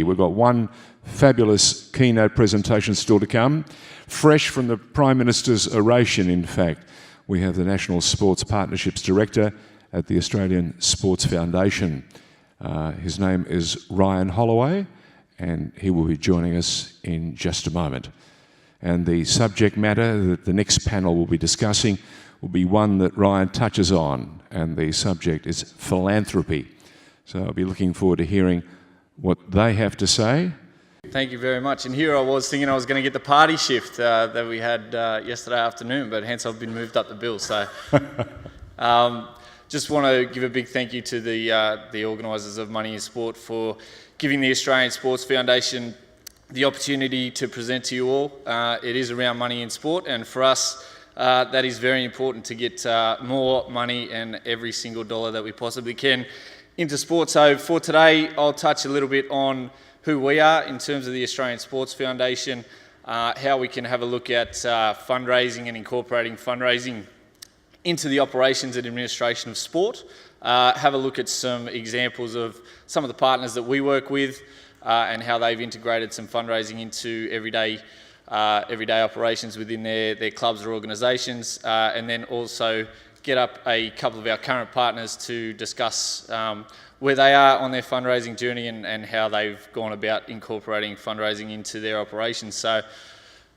We've got one fabulous keynote presentation still to come, fresh from the Prime Minister's oration, in fact. We have the National Sports Partnerships Director at the Australian Sports Foundation. His name is Ryan Holloway, and he will be joining us in just a moment. And the subject matter that the next panel will be discussing will be one that Ryan touches on, and the subject is philanthropy. So I'll be looking forward to hearing what they have to say. Thank you very much. And here I was thinking I was going to get the party shift that we had yesterday afternoon, but hence I've been moved up the bill. So just want to give a big thank you to the organisers of Money in Sport for giving the Australian Sports Foundation the opportunity to present to you all. It is around money in sport, and for us that is very important to get more money and every single dollar that we possibly can into sport. So for today, I'll touch a little bit on who we are in terms of the Australian Sports Foundation, how we can have a look at fundraising and incorporating fundraising into the operations and administration of sport, have a look at some examples of some of the partners that we work with and how they've integrated some fundraising into everyday operations within their clubs or organisations, and then also get up a couple of our current partners to discuss where they are on their fundraising journey and how they've gone about incorporating fundraising into their operations. So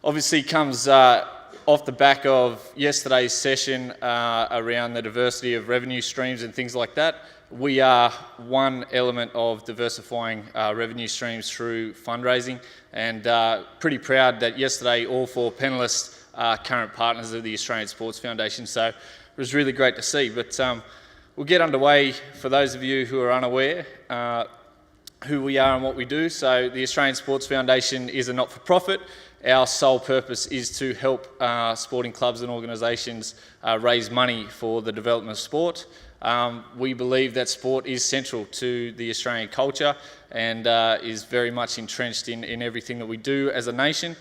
obviously comes off the back of yesterday's session around the diversity of revenue streams and things like that. We are one element of diversifying revenue streams through fundraising, and pretty proud that yesterday all four panellists are current partners of the Australian Sports Foundation. So it was really great to see, but we'll get underway for those of you who are unaware who we are and what we do. So the Australian Sports Foundation is a not-for-profit. Our sole purpose is to help sporting clubs and organisations raise money for the development of sport. We believe that sport is central to the Australian culture and is very much entrenched in everything that we do as a nation.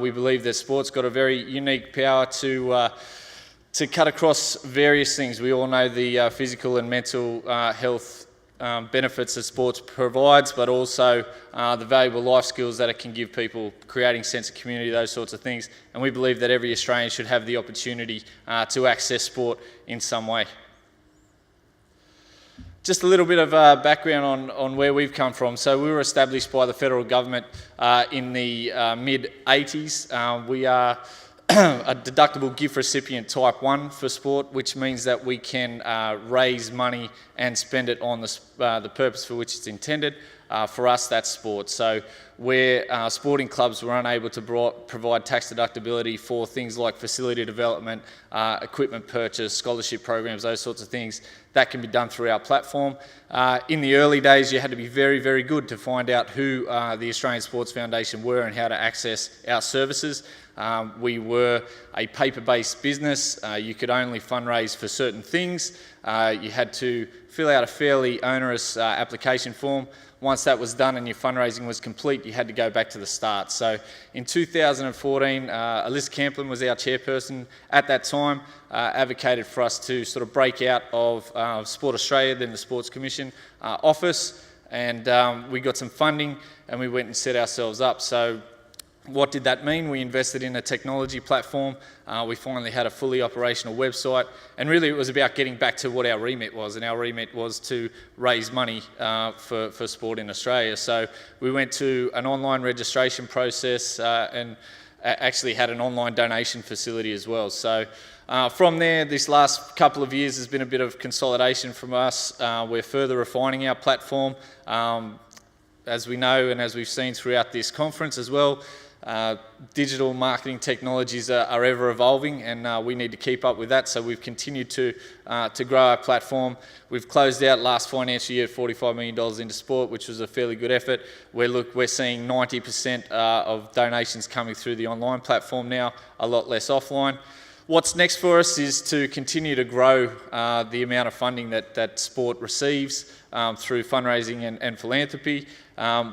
We believe that sport's got a very unique power to cut across various things. We all know the physical and mental health benefits that sports provides, but also the valuable life skills that it can give people, creating sense of community, those sorts of things. And we believe that every Australian should have the opportunity to access sport in some way. Just a little bit of background on where we've come from. So we were established by the federal government in the mid-80s. We are a deductible gift recipient type 1 for sport, which means that we can raise money and spend it on the purpose for which it's intended. For us, that's sport. So where sporting clubs were unable to provide tax deductibility for things like facility development, equipment purchase, scholarship programs, those sorts of things, that can be done through our platform. In the early days, you had to be very, very good to find out who the Australian Sports Foundation were and how to access our services. We were a paper-based business. You could only fundraise for certain things. You had to fill out a fairly onerous application form. Once that was done and your fundraising was complete, you had to go back to the start. So in 2014, Alyssa Camplin was our chairperson at that time, advocated for us to sort of break out of Sport Australia, then the Sports Commission office, and we got some funding and we went and set ourselves up. So what did that mean? We invested in a technology platform. We finally had a fully operational website, and really it was about getting back to what our remit was, and our remit was to raise money for sport in Australia. So we went to an online registration process and actually had an online donation facility as well. So from there, this last couple of years has been a bit of consolidation from us. We're further refining our platform. As we know and as we've seen throughout this conference as well, digital marketing technologies are ever evolving, and we need to keep up with that. So we've continued to grow our platform. We've closed out last financial year at $45 million into sport, which was a fairly good effort. We're seeing 90% of donations coming through the online platform now, a lot less offline. What's next for us is to continue to grow the amount of funding that sport receives through fundraising and philanthropy.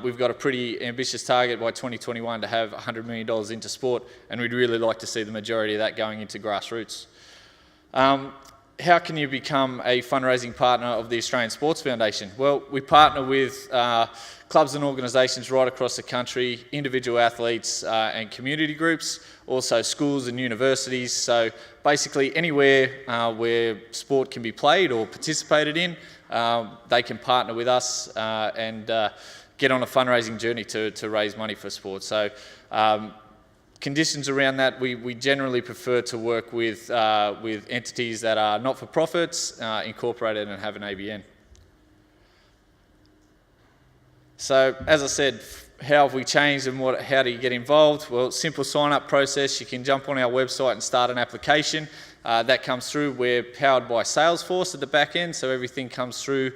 We've got a pretty ambitious target by 2021 to have $100 million into sport, and we'd really like to see the majority of that going into grassroots. how can you become a fundraising partner of the Australian Sports Foundation? Well, we partner with clubs and organisations right across the country, individual athletes and community groups, also schools and universities. So basically anywhere where sport can be played or participated in, they can partner with us and get on a fundraising journey to raise money for sport. So conditions around that, we generally prefer to work with entities that are not-for-profits, incorporated and have an ABN. So as I said, how have we changed and how do you get involved? Well, simple sign-up process. You can jump on our website and start an application. That comes through. We're powered by Salesforce at the back end, so everything comes through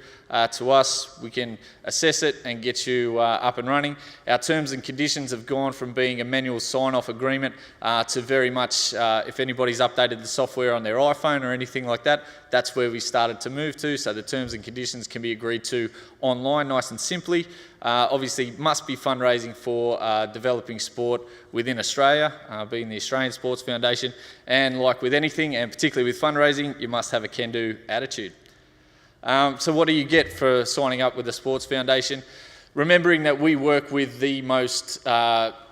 to us. We can assess it and get you up and running. Our terms and conditions have gone from being a manual sign-off agreement to very much, if anybody's updated the software on their iPhone or anything like that, that's where we started to move to. So the terms and conditions can be agreed to online, nice and simply. Obviously, must be fundraising for developing sport within Australia, being the Australian Sports Foundation. And like with anything, and particularly with fundraising, you must have a can-do attitude. So what do you get for signing up with the Sports Foundation? Remembering that we work with the most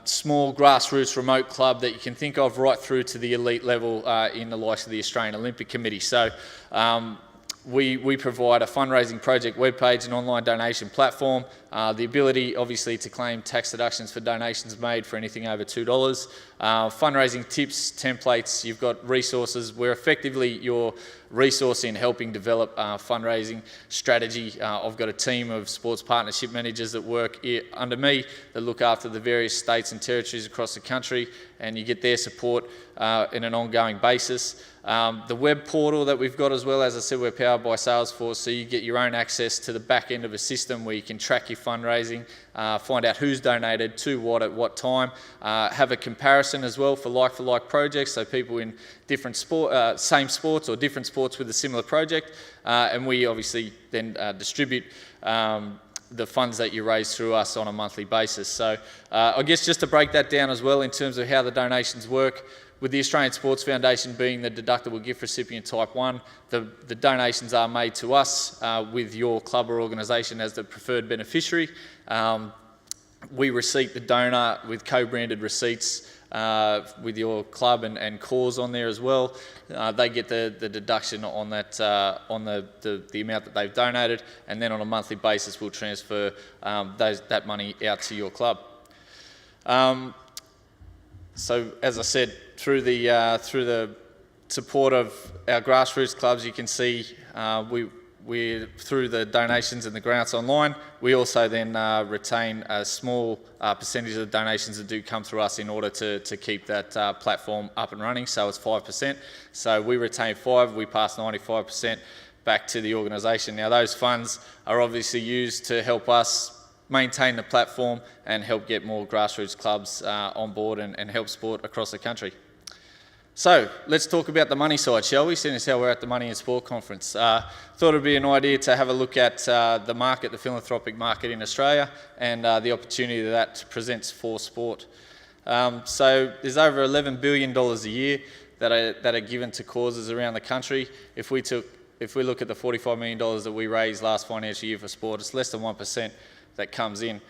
small grassroots remote club that you can think of, right through to the elite level in the likes of the Australian Olympic Committee. So we provide a fundraising project webpage and online donation platform, the ability obviously to claim tax deductions for donations made for anything over $2, fundraising tips, templates, you've got resources. We're effectively your resource in helping develop fundraising strategy. I've got a team of sports partnership managers that work under me that look after the various states and territories across the country, and you get their support in an ongoing basis. The web portal that we've got as well, as I said, we're powered by Salesforce, so you get your own access to the back end of a system where you can track your fundraising, find out who's donated to what at what time, have a comparison as well for like projects, so people in different same sports or different sports with a similar project, and we obviously then distribute the funds that you raise through us on a monthly basis. So I guess just to break that down as well in terms of how the donations work, with the Australian Sports Foundation being the deductible gift recipient type 1, the donations are made to us with your club or organisation as the preferred beneficiary. We receipt the donor with co-branded receipts with your club and cause on there as well. They get the deduction on that on the amount that they've donated, and then on a monthly basis we'll transfer that money out to your club. So as I said, through the support of our grassroots clubs, you can see we through the donations and the grants online, we also then retain a small percentage of the donations that do come through us in order to keep that platform up and running. So it's 5%. So we retain 5%, we pass 95% back to the organisation. Now those funds are obviously used to help us maintain the platform and help get more grassroots clubs on board and help sport across the country. So let's talk about the money side, shall we? Seeing as how we're at the Money in Sport conference. Thought it'd be an idea to have a look at the market, the philanthropic market in Australia, and the opportunity that presents for sport. So there's over $11 billion a year that are given to causes around the country. If we look at the $45 million that we raised last financial year for sport, it's less than 1% that comes in.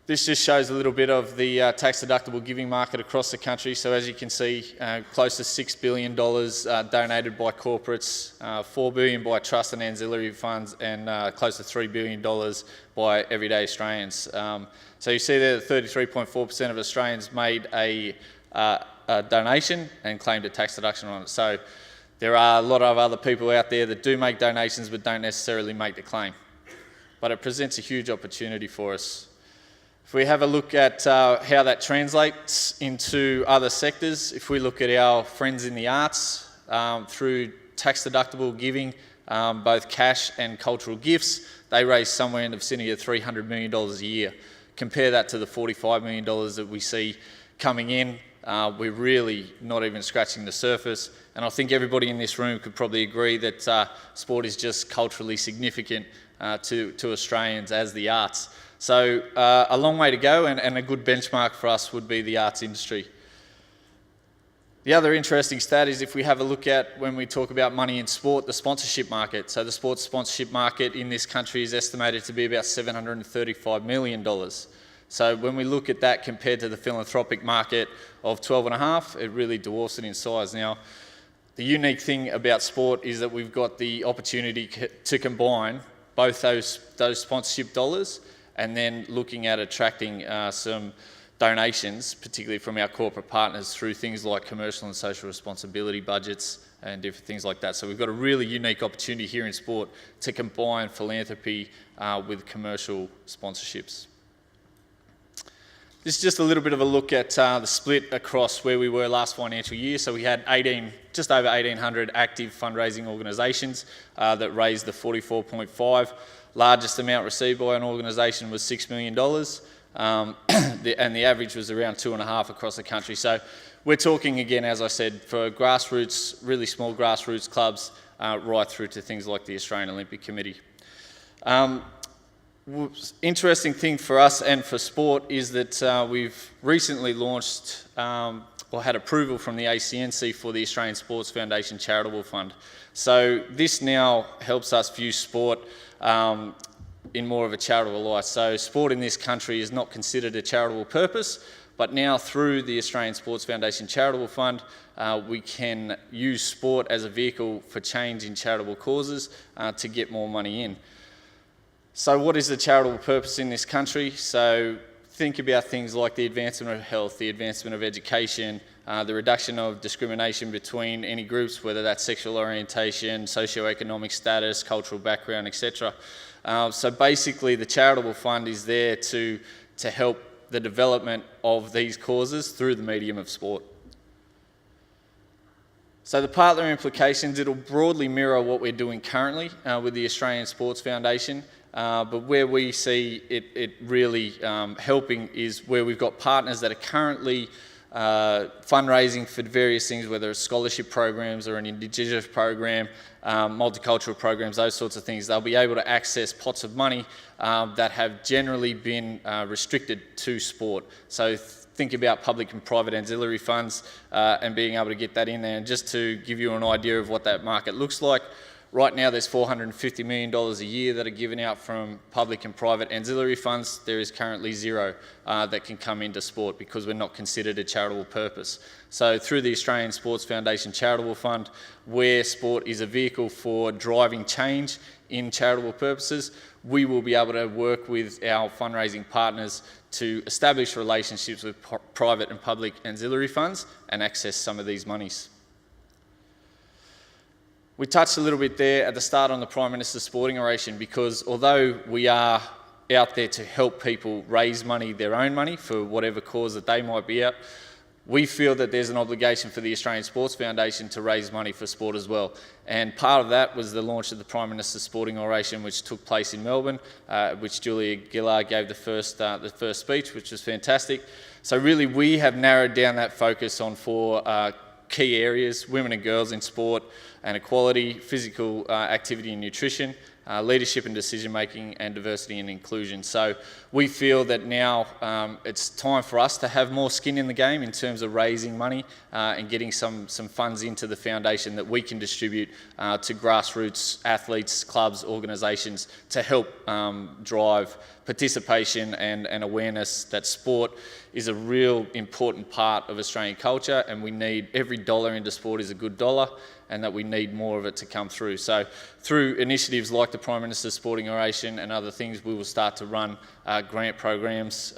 This just shows a little bit of the tax-deductible giving market across the country. So as you can see, close to $6 billion donated by corporates, $4 billion by trust and ancillary funds, and close to $3 billion by everyday Australians. So you see there that 33.4% of Australians made a donation and claimed a tax deduction on it. So there are a lot of other people out there that do make donations but don't necessarily make the claim. But it presents a huge opportunity for us. If we have a look at how that translates into other sectors, if we look at our friends in the arts, through tax-deductible giving, both cash and cultural gifts, they raise somewhere in the vicinity of $300 million a year. Compare that to the $45 million that we see coming in. We're really not even scratching the surface, and I think everybody in this room could probably agree that sport is just culturally significant to Australians as the arts. So a long way to go, and a good benchmark for us would be the arts industry. The other interesting stat is if we have a look at when we talk about money in sport, the sponsorship market. So the sports sponsorship market in this country is estimated to be about $735 million. So when we look at that compared to the philanthropic market of 12.5, it really dwarfs it in size. Now, the unique thing about sport is that we've got the opportunity to combine both those sponsorship dollars and then looking at attracting some donations, particularly from our corporate partners, through things like commercial and social responsibility budgets and different things like that. So we've got a really unique opportunity here in sport to combine philanthropy with commercial sponsorships. This is just a little bit of a look at the split across where we were last financial year. So we had just over 1,800 active fundraising organisations that raised the 44.5. Largest amount received by an organisation was $6 million. And the average was around 2.5 across the country. So we're talking again, as I said, for grassroots, really small grassroots clubs, right through to things like the Australian Olympic Committee. Interesting thing for us and for sport is that we've recently launched or had approval from the ACNC for the Australian Sports Foundation Charitable Fund. So this now helps us view sport in more of a charitable light. So sport in this country is not considered a charitable purpose, but now through the Australian Sports Foundation Charitable Fund, we can use sport as a vehicle for change in charitable causes to get more money in. So what is the charitable purpose in this country? So think about things like the advancement of health, the advancement of education, the reduction of discrimination between any groups, whether that's sexual orientation, socioeconomic status, cultural background, etc. So basically the charitable fund is there to help the development of these causes through the medium of sport. So the partner implications, it'll broadly mirror what we're doing currently with the Australian Sports Foundation, but where we see it really helping is where we've got partners that are currently fundraising for various things, whether it's scholarship programs or an Indigenous program, multicultural programs, those sorts of things. They'll be able to access pots of money that have generally been restricted to sport. So think about public and private ancillary funds and being able to get that in there. And just to give you an idea of what that market looks like, right now there's $450 million a year that are given out from public and private ancillary funds. There is currently zero that can come into sport because we're not considered a charitable purpose. So through the Australian Sports Foundation Charitable Fund, where sport is a vehicle for driving change in charitable purposes, we will be able to work with our fundraising partners to establish relationships with private and public ancillary funds and access some of these monies. We touched a little bit there at the start on the Prime Minister's sporting oration, because although we are out there to help people raise money, their own money, for whatever cause that they might be at, we feel that there's an obligation for the Australian Sports Foundation to raise money for sport as well. And part of that was the launch of the Prime Minister's sporting oration, which took place in Melbourne, which Julia Gillard gave the first speech, which was fantastic. So really we have narrowed down that focus on four key areas: women and girls in sport and equality, physical activity and nutrition, leadership and decision making, and diversity and inclusion. So we feel that now it's time for us to have more skin in the game in terms of raising money and getting some funds into the foundation that we can distribute to grassroots athletes, clubs, organisations to help drive participation and awareness that sport is a real important part of Australian culture, and we need every dollar into sport is a good dollar, and that we need more of it to come through. So through initiatives like the Prime Minister's sporting oration and other things, we will start to run grant programs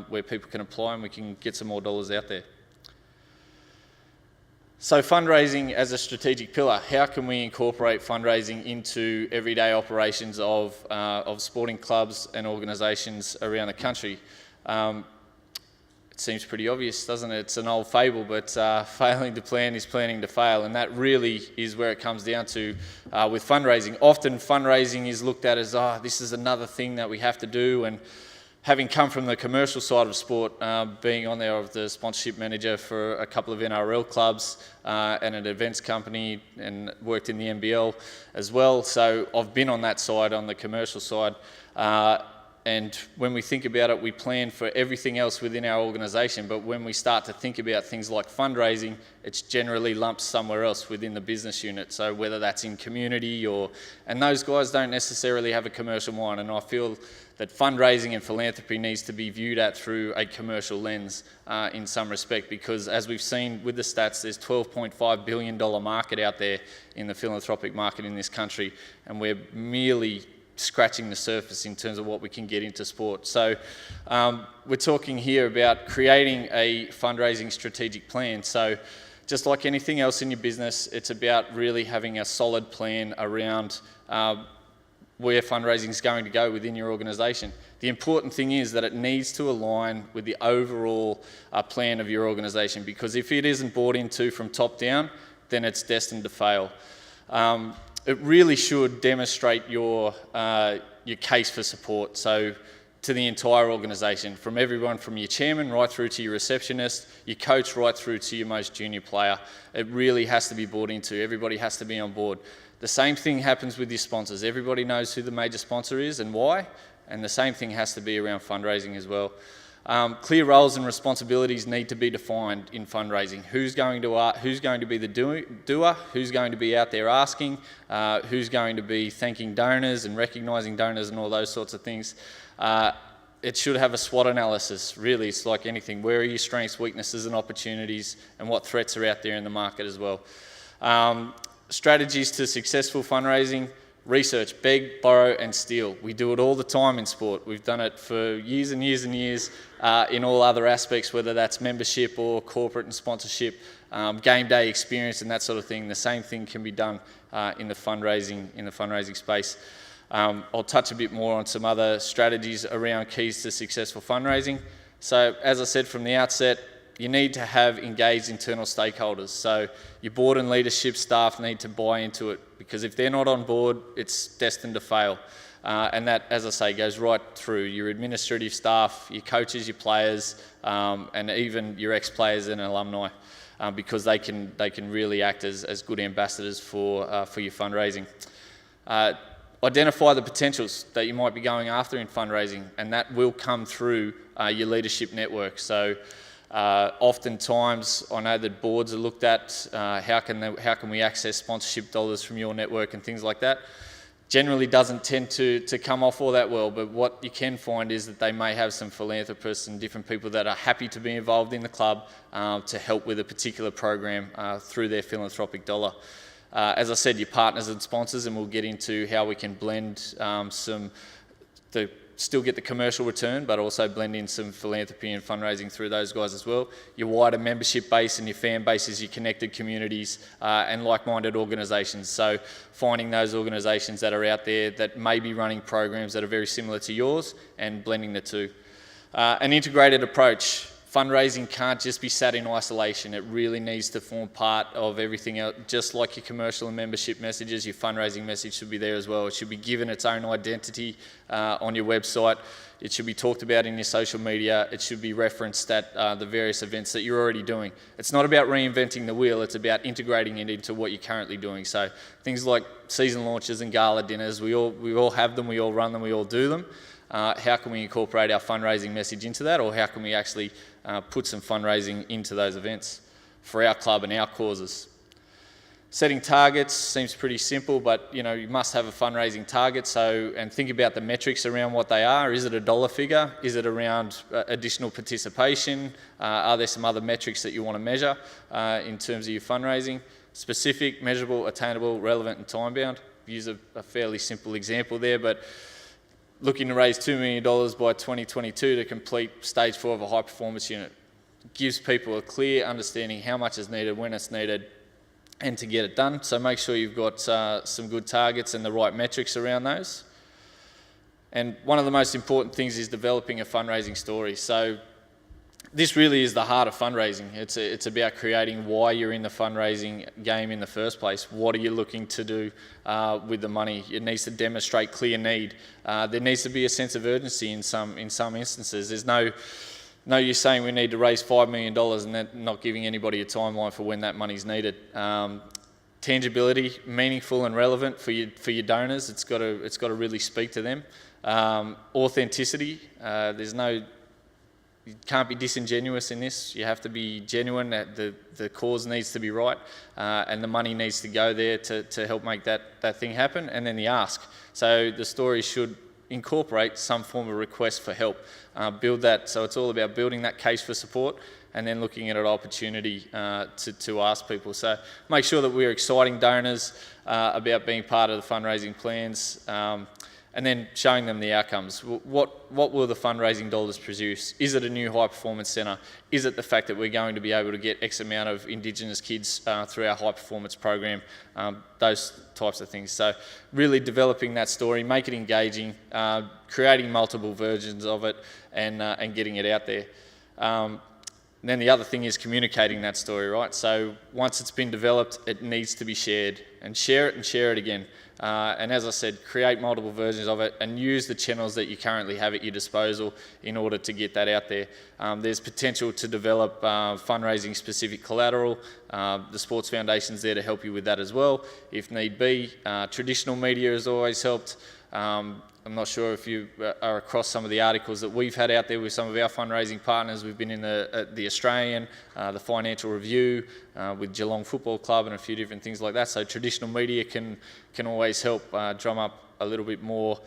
where people can apply and we can get some more dollars out there. So fundraising as a strategic pillar, how can we incorporate fundraising into everyday operations of sporting clubs and organisations around the country? It seems pretty obvious, doesn't it? It's an old fable, but failing to plan is planning to fail, and that really is where it comes down to with fundraising. Often fundraising is looked at as, this is another thing that we have to do, and having come from the commercial side of sport, being on there of the sponsorship manager for a couple of NRL clubs and an events company, and worked in the NBL as well, so I've been on that side, on the commercial side. And when we think about it, we plan for everything else within our organisation, but when we start to think about things like fundraising, it's generally lumped somewhere else within the business unit. So whether that's in community and those guys don't necessarily have a commercial mind, and I feel that fundraising and philanthropy needs to be viewed at through a commercial lens in some respect, because as we've seen with the stats, there's $12.5 billion market out there in the philanthropic market in this country, and we're merely scratching the surface in terms of what we can get into sport. So we're talking here about creating a fundraising strategic plan. So just like anything else in your business, it's about really having a solid plan around where fundraising is going to go within your organisation. The important thing is that it needs to align with the overall plan of your organisation, because if it isn't bought into from top down, then it's destined to fail. It really should demonstrate your case for support. So to the entire organisation, from everyone from your chairman right through to your receptionist, your coach right through to your most junior player. It really has to be bought into. Everybody has to be on board. The same thing happens with your sponsors. Everybody knows who the major sponsor is and why, and the same thing has to be around fundraising as well. Clear roles and responsibilities need to be defined in fundraising. Who's going to be the doer, who's going to be out there asking, who's going to be thanking donors and recognising donors and all those sorts of things. It should have a SWOT analysis, really. It's like anything. Where are your strengths, weaknesses and opportunities, and what threats are out there in the market as well. Strategies to successful fundraising: research, beg, borrow and steal. We do it all the time in sport. We've done it for years and years and years in all other aspects, whether that's membership or corporate and sponsorship, game day experience and that sort of thing. The same thing can be done in the fundraising space. I'll touch a bit more on some other strategies around keys to successful fundraising. So as I said from the outset, you need to have engaged internal stakeholders. So your board and leadership staff need to buy into it, because if they're not on board, it's destined to fail. And that, as I say, goes right through your administrative staff, your coaches, your players, and even your ex-players and alumni, because they can really act as good ambassadors for your fundraising. Identify the potentials that you might be going after in fundraising, and that will come through your leadership network. So oftentimes, I know that boards are looked at, how can we access sponsorship dollars from your network and things like that. Generally doesn't tend to come off all that well, but what you can find is that they may have some philanthropists and different people that are happy to be involved in the club to help with a particular program through their philanthropic dollar. As I said, your partners and sponsors, and we'll get into how we can blend still get the commercial return, but also blend in some philanthropy and fundraising through those guys as well. Your wider membership base and your fan base is your connected communities and like-minded organisations. So finding those organisations that are out there that may be running programs that are very similar to yours and blending the two. An integrated approach. Fundraising can't just be sat in isolation. It really needs to form part of everything else. Just like your commercial and membership messages, your fundraising message should be there as well. It should be given its own identity on your website. It should be talked about in your social media. It should be referenced at the various events that you're already doing. It's not about reinventing the wheel. It's about integrating it into what you're currently doing. So things like season launches and gala dinners, we all have them, we all run them, we all do them. How can we incorporate our fundraising message into that, or how can we actually put some fundraising into those events for our club and our causes? Setting targets seems pretty simple, but you must have a fundraising target. And think about the metrics around what they are. Is it a dollar figure? Is it around additional participation? Are there some other metrics that you want to measure in terms of your fundraising? Specific, measurable, attainable, relevant and time bound. Use a fairly simple example there, but looking to raise $2 million by 2022 to complete stage 4 of a high performance unit. It gives people a clear understanding how much is needed, when it's needed, and to get it done. So make sure you've got some good targets and the right metrics around those. And one of the most important things is developing a fundraising story. So this really is the heart of fundraising. It's about creating why you're in the fundraising game in the first place. What are you looking to do with the money? It needs to demonstrate clear need. There needs to be a sense of urgency in some instances. There's no use saying we need to raise $5 million and then not giving anybody a timeline for when that money's needed. Tangibility, meaningful and relevant for your donors. It's got to really speak to them. Authenticity. You can't be disingenuous in this. You have to be genuine. The cause needs to be right, and the money needs to go there to help make that thing happen. And then the ask. So the story should incorporate some form of request for help. Build that. So it's all about building that case for support, and then looking at an opportunity to ask people. So make sure that we're exciting donors about being part of the fundraising plans. And then showing them the outcomes. What will the fundraising dollars produce? Is it a new high performance centre? Is it the fact that we're going to be able to get X amount of Indigenous kids through our high performance program? Those types of things. So really developing that story, make it engaging, creating multiple versions of it, and getting it out there. And then the other thing is communicating that story, right? So once it's been developed, it needs to be shared, and share it again. And as I said, create multiple versions of it and use the channels that you currently have at your disposal in order to get that out there. There's potential to develop fundraising specific collateral. The Sports Foundation's there to help you with that as well, if need be. Traditional media has always helped. I'm not sure if you are across some of the articles that we've had out there with some of our fundraising partners. We've been in the Australian, the Financial Review, with Geelong Football Club and a few different things like that. So traditional media can always help drum up a little bit more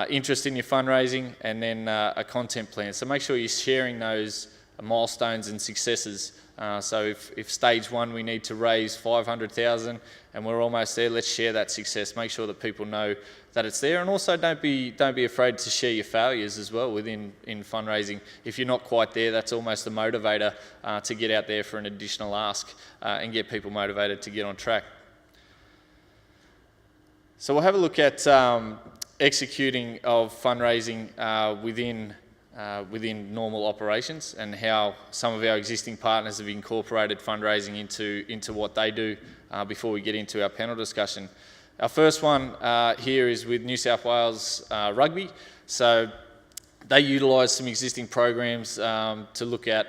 interest in your fundraising, and then a content plan. So make sure you're sharing those milestones and successes. So if stage one we need to raise 500,000 and we're almost there, let's share that success. Make sure that people know that it's there, and also don't be afraid to share your failures as well in fundraising. If you're not quite there, that's almost a motivator to get out there for an additional ask and get people motivated to get on track. So we'll have a look at executing of fundraising within normal operations, and how some of our existing partners have incorporated fundraising into what they do before we get into our panel discussion. Our first one here is with New South Wales Rugby. So they utilise some existing programs to look at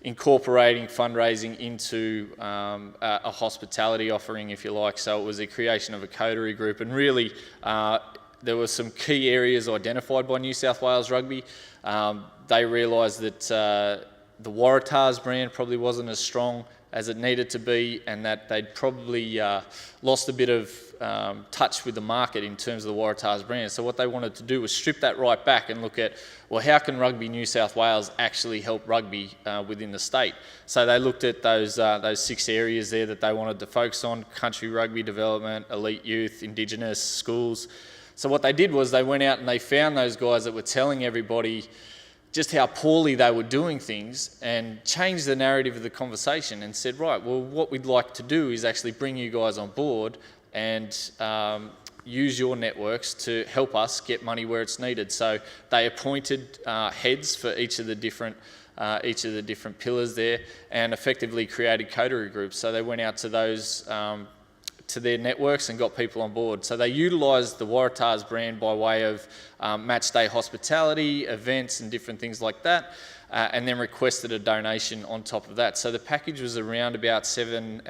incorporating fundraising into a hospitality offering, if you like. So it was a creation of a coterie group, and really there were some key areas identified by New South Wales Rugby. They realised that the Waratahs brand probably wasn't as strong as it needed to be, and that they'd probably lost a bit of touch with the market in terms of the Waratahs brand. So what they wanted to do was strip that right back and look at, well, how can Rugby New South Wales actually help rugby within the state? So they looked at those 6 areas there that they wanted to focus on: country rugby development, elite youth, Indigenous, schools. So what they did was they went out and they found those guys that were telling everybody just how poorly they were doing things, and changed the narrative of the conversation and said, right, well, what we'd like to do is actually bring you guys on board and use your networks to help us get money where it's needed. So they appointed heads for each of the different pillars there, and effectively created coterie groups. So they went out to those to their networks and got people on board. So they utilised the Waratahs brand by way of match day hospitality, events and different things like that, and then requested a donation on top of that. So the package was around about $7,500.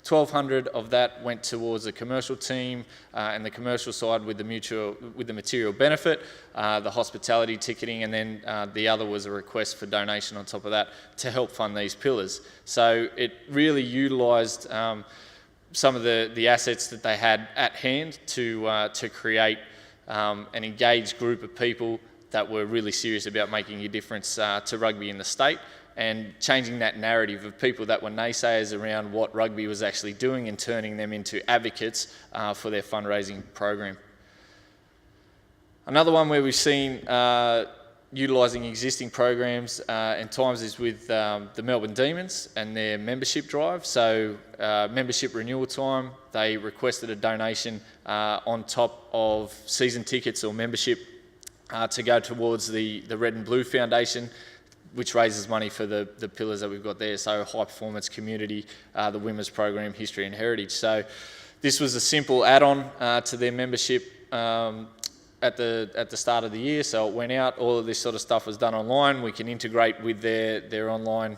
$1,200 of that went towards the commercial team, and the commercial side with the material benefit, the hospitality ticketing, and then the other was a request for donation on top of that to help fund these pillars. So it really utilised some of the assets that they had at hand to create an engaged group of people that were really serious about making a difference to rugby in the state, and changing that narrative of people that were naysayers around what rugby was actually doing and turning them into advocates for their fundraising program. Another one where we've seen utilising existing programs and times is with the Melbourne Demons and their membership drive. So membership renewal time, they requested a donation on top of season tickets or membership to go towards the Red and Blue Foundation, which raises money for the pillars that we've got there. So high performance community, the women's program, history and heritage. So this was a simple add-on to their membership at the start of the year, so it went out. All of this sort of stuff was done online. We can integrate with their online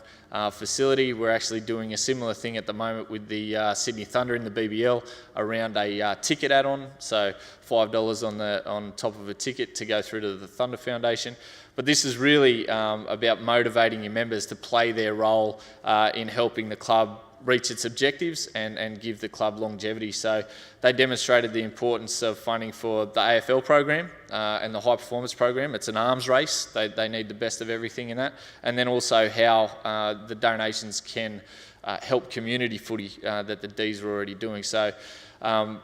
facility. We're actually doing a similar thing at the moment with the Sydney Thunder in the BBL around a ticket add-on, so $5 on top of a ticket to go through to the Thunder Foundation. But this is really about motivating your members to play their role in helping the club reach its objectives and give the club longevity. So they demonstrated the importance of funding for the AFL program and the high performance program. It's an arms race. They need the best of everything in that. And then also how the donations can help community footy that the Ds were already doing. So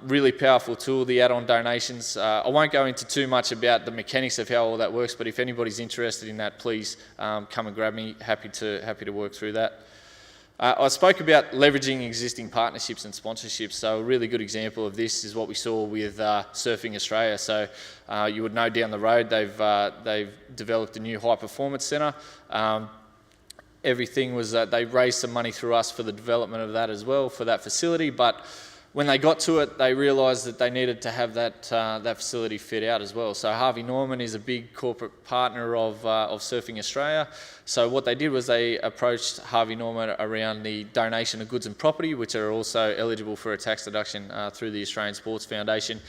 really powerful tool, the add-on donations. I won't go into too much about the mechanics of how all that works, but if anybody's interested in that, please come and grab me. Happy to work through that. I spoke about leveraging existing partnerships and sponsorships. So a really good example of this is what we saw with Surfing Australia. So you would know down the road they've developed a new high performance centre. Everything was they raised some money through us for the development of that as well, for that facility. But when they got to it, they realised that they needed to have that facility fit out as well. So Harvey Norman is a big corporate partner of Surfing Australia. So what they did was they approached Harvey Norman around the donation of goods and property, which are also eligible for a tax deduction through the Australian Sports Foundation,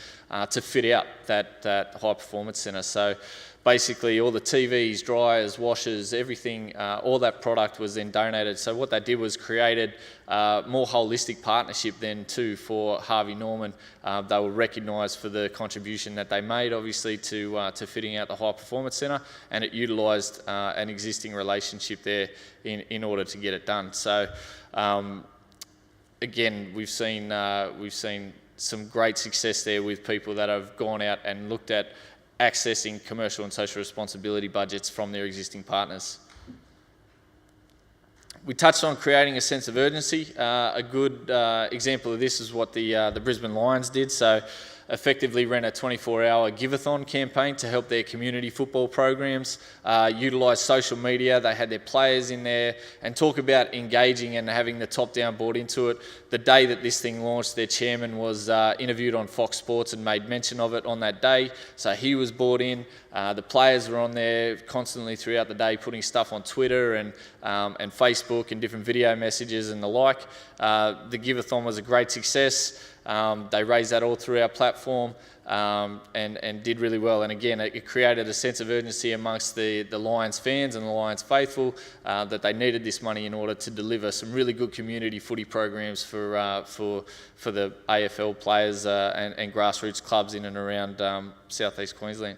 to fit out that high performance centre. So basically all the TVs, dryers, washers, everything, all that product was then donated. So what they did was created more holistic partnership then too for Harvey Norman. They were recognised for the contribution that they made, obviously, to fitting out the high performance centre, and it utilised an existing relationship there in order to get it done. So again, we've seen some great success there with people that have gone out and looked at accessing commercial and social responsibility budgets from their existing partners. We touched on creating a sense of urgency. A good example of this is what the Brisbane Lions did. So effectively ran a 24-hour give-a-thon campaign to help their community football programs, utilise social media. They had their players in there and talk about engaging and having the top-down board into it. The day that this thing launched, their chairman was interviewed on Fox Sports and made mention of it on that day. So he was brought in. The players were on there constantly throughout the day, putting stuff on Twitter and Facebook and different video messages and the like. The give-a-thon was a great success. They raised that all through our platform and did really well. And again, it created a sense of urgency amongst the Lions fans and the Lions faithful that they needed this money in order to deliver some really good community footy programs for the AFL players and grassroots clubs in and around southeast Queensland.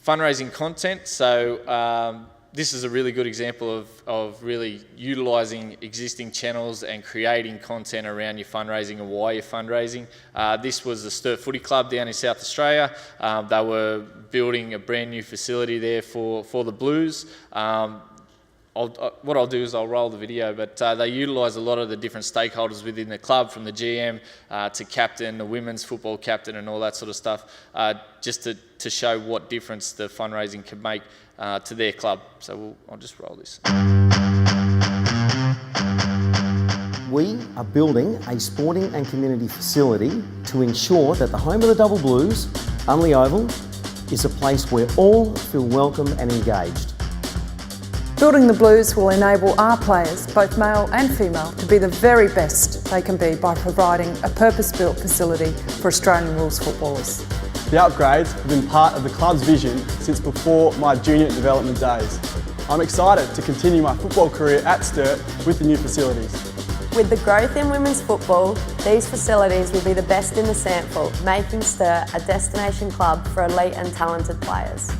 Fundraising content. So this is a really good example of really utilising existing channels and creating content around your fundraising and why you're fundraising. This was the Sturt Footy Club down in South Australia. They were building a brand new facility there for the Blues. What I'll do is I'll roll the video, but they utilise a lot of the different stakeholders within the club, from the GM to captain, the women's football captain and all that sort of stuff, just to show what difference the fundraising can make to their club. So I'll just roll this. We are building a sporting and community facility to ensure that the home of the Double Blues, Unley Oval, is a place where all feel welcome and engaged. Building the Blues will enable our players, both male and female, to be the very best they can be by providing a purpose-built facility for Australian rules footballers. The upgrades have been part of the club's vision since before my junior development days. I'm excited to continue my football career at Sturt with the new facilities. With the growth in women's football, these facilities will be the best in the sample, making Sturt a destination club for elite and talented players.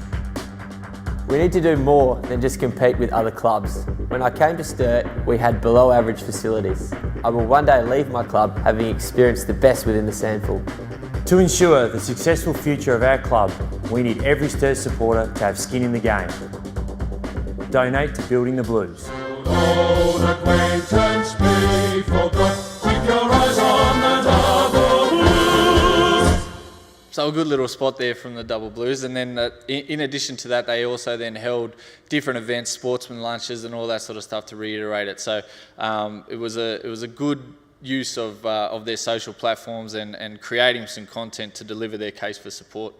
We need to do more than just compete with other clubs. When I came to Sturt, we had below average facilities. I will one day leave my club having experienced the best within the SANFL. To ensure the successful future of our club, we need every Sturt supporter to have skin in the game. Donate to Building the Blues. Old acquaintance be forgot, keep your eyes on the Double Blues. So a good little spot there from the Double Blues, and then in addition to that, they also then held different events, sportsman lunches and all that sort of stuff to reiterate it. So it was a good use of their social platforms and creating some content to deliver their case for support.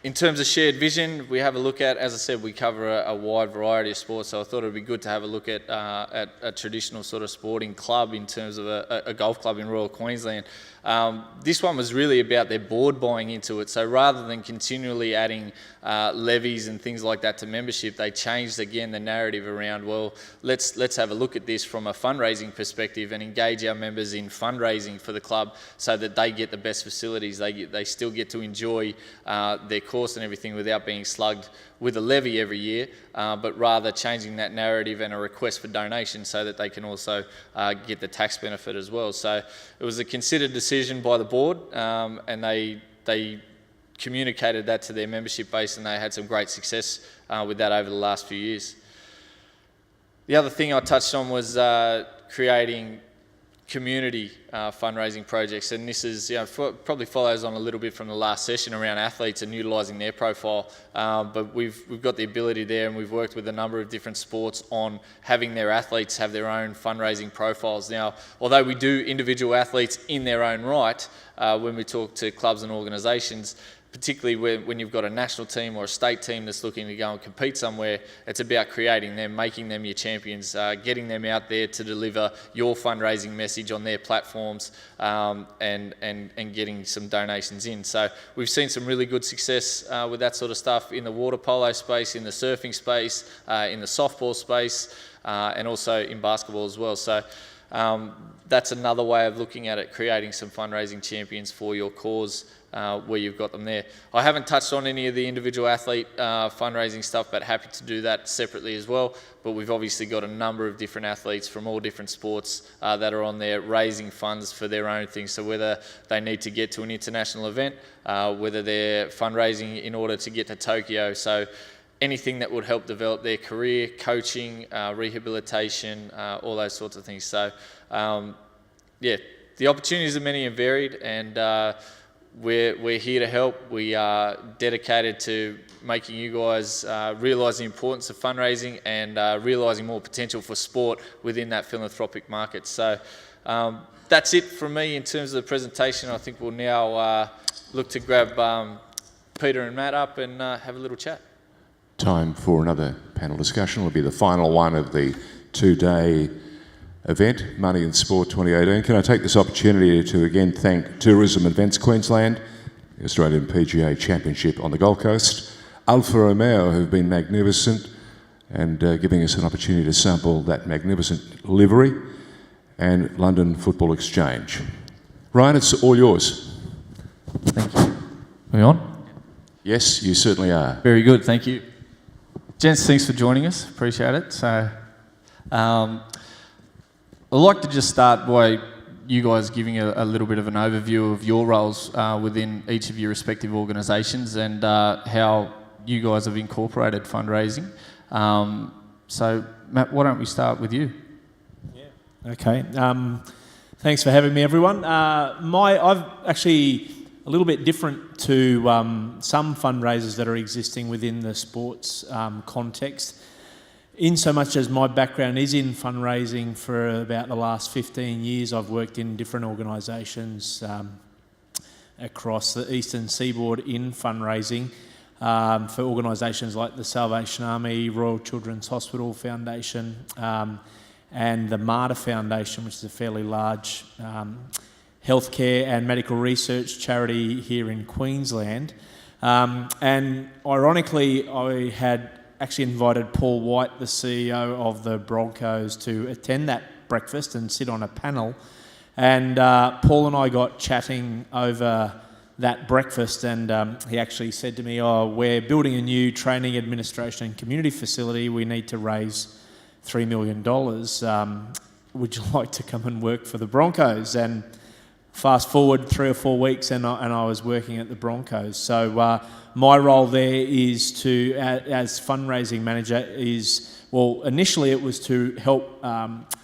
In terms of shared vision, we have a look at, as I said, we cover a wide variety of sports, so I thought it would be good to have a look at a traditional sort of sporting club in terms of a golf club in Royal Queensland. This one was really about their board buying into it, so rather than continually adding levies and things like that to membership, they changed again the narrative around, well, let's have a look at this from a fundraising perspective and engage our members in fundraising for the club so that they get the best facilities. They still get to enjoy their course and everything without being slugged with a levy every year, but rather changing that narrative and a request for donation so that they can also get the tax benefit as well. So it was a considered decision by the board, and they communicated that to their membership base, and they had some great success with that over the last few years. The other thing I touched on was creating community fundraising projects, and this is probably follows on a little bit from the last session around athletes and utilising their profile, but we've got the ability there, and we've worked with a number of different sports on having their athletes have their own fundraising profiles. Now, although we do individual athletes in their own right, when we talk to clubs and organisations, particularly when you've got a national team or a state team that's looking to go and compete somewhere, it's about creating them, making them your champions, getting them out there to deliver your fundraising message on their platforms, and getting some donations in. So we've seen some really good success with that sort of stuff in the water polo space, in the surfing space, in the softball space, and also in basketball as well. So that's another way of looking at it, creating some fundraising champions for your cause, where you've got them there. I haven't touched on any of the individual athlete fundraising stuff, but happy to do that separately as well. But we've obviously got a number of different athletes from all different sports that are on there raising funds for their own things. So whether they need to get to an international event, whether they're fundraising in order to get to Tokyo. So anything that would help develop their career, coaching, rehabilitation, all those sorts of things. So yeah, the opportunities are many and varied, and we're here to help. We are dedicated to making you guys realise the importance of fundraising and realising more potential for sport within that philanthropic market. So that's it from me in terms of the presentation. I think we'll now look to grab Peter and Matt up and have a little chat. Time for another panel discussion. It'll be the final one of the two-day event, Money in Sport 2018. Can I take this opportunity to again thank Tourism Events Queensland, the Australian PGA Championship on the Gold Coast, Alfa Romeo, who've been magnificent and giving us an opportunity to sample that magnificent livery, and London Football Exchange. Ryan, it's all yours. Thank you. Are we on? Yes, you certainly are. Very good, thank you. Gents, thanks for joining us. Appreciate it. So, I'd like to just start by you guys giving a little bit of an overview of your roles within each of your respective organisations and how you guys have incorporated fundraising. So, Matt, why don't we start with you? Yeah. Okay. Thanks for having me, everyone. I've actually a little bit different to some fundraisers that are existing within the sports context. In so much as my background is in fundraising for about the last 15 years, I've worked in different organisations across the Eastern Seaboard in fundraising for organisations like the Salvation Army, Royal Children's Hospital Foundation, and the MARTA Foundation, which is a fairly large healthcare and medical research charity here in Queensland. And ironically, I had actually invited Paul White, the CEO of the Broncos, to attend that breakfast and sit on a panel. And Paul and I got chatting over that breakfast, and he actually said to me, "Oh, we're building a new training, administration and community facility. We need to raise $3 million. Would you like to come and work for the Broncos?" And fast forward 3 or 4 weeks, and I was working at the Broncos. So my role there is to, as fundraising manager, initially it was to help